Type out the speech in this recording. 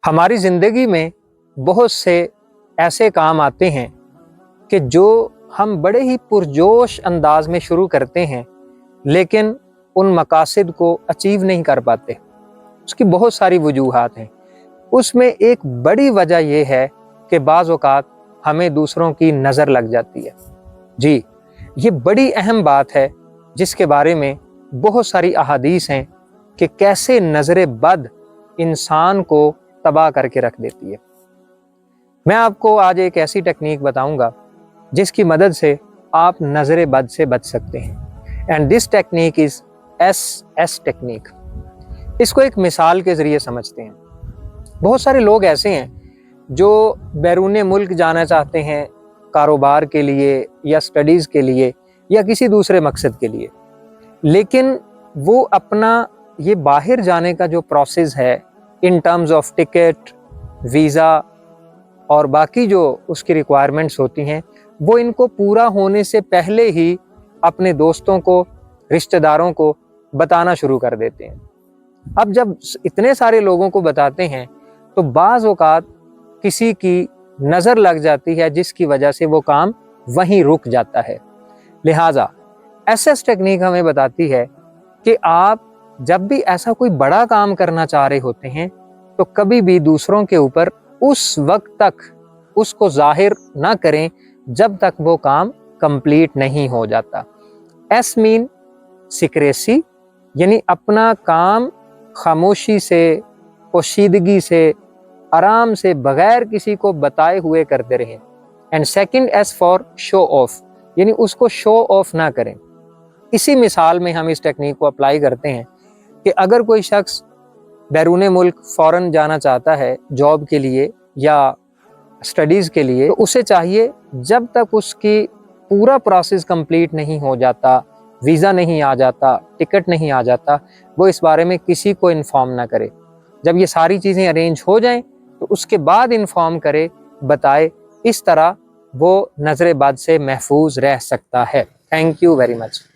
ہماری زندگی میں بہت سے ایسے کام آتے ہیں کہ جو ہم بڑے ہی پرجوش انداز میں شروع کرتے ہیں لیکن ان مقاصد کو اچیو نہیں کر پاتے۔ اس کی بہت ساری وجوہات ہیں۔ اس میں ایک بڑی وجہ یہ ہے کہ بعض اوقات ہمیں دوسروں کی نظر لگ جاتی ہے۔ جی، یہ بڑی اہم بات ہے جس کے بارے میں بہت ساری احادیث ہیں کہ کیسے نظر بد انسان کو تباہ کر کے رکھ دیتی ہے۔ میں آپ کو آج ایک ایسی ٹیکنیک بتاؤں گا جس کی مدد سے آپ نظر بد سے بچ سکتے ہیں۔ And this technique is S technique. اس کو ایک مثال کے ذریعے سمجھتے ہیں۔ بہت سارے لوگ ایسے ہیں جو بیرون ملک جانا چاہتے ہیں کاروبار کے لیے یا سٹڈیز کے لیے یا کسی دوسرے مقصد کے لیے، لیکن وہ اپنا یہ باہر جانے کا جو پروسیس ہے in terms of ticket, visa اور باقی جو اس کی ریکوائرمنٹس ہوتی ہیں، وہ ان کو پورا ہونے سے پہلے ہی اپنے دوستوں کو، رشتہ داروں کو بتانا شروع کر دیتے ہیں۔ اب جب اتنے سارے لوگوں کو بتاتے ہیں تو بعض اوقات کسی کی نظر لگ جاتی ہے جس کی وجہ سے وہ کام وہیں رک جاتا ہے۔ لہٰذا ایس ٹیکنیک ہمیں بتاتی ہے کہ آپ جب بھی ایسا کوئی بڑا کام کرنا چاہ رہے ہوتے ہیں تو کبھی بھی دوسروں کے اوپر اس وقت تک اس کو ظاہر نہ کریں جب تک وہ کام کمپلیٹ نہیں ہو جاتا۔ ایس مین سیکریسی، یعنی اپنا کام خاموشی سے، پوشیدگی سے، آرام سے، بغیر کسی کو بتائے ہوئے کرتے رہیں۔ And second S for show of, یعنی اس کو شو آف نہ کریں۔ اسی مثال میں ہم اس ٹیکنیک کو اپلائی کرتے ہیں کہ اگر کوئی شخص بیرون ملک فورن جانا چاہتا ہے جاب کے لیے یا سٹڈیز کے لیے، تو اسے چاہیے جب تک اس کی پورا پروسیس کمپلیٹ نہیں ہو جاتا، ویزا نہیں آ جاتا، ٹکٹ نہیں آ جاتا، وہ اس بارے میں کسی کو انفارم نہ کرے۔ جب یہ ساری چیزیں ارینج ہو جائیں تو اس کے بعد انفارم کرے، بتائے۔ اس طرح وہ نظر بد سے محفوظ رہ سکتا ہے۔ Thank you very much.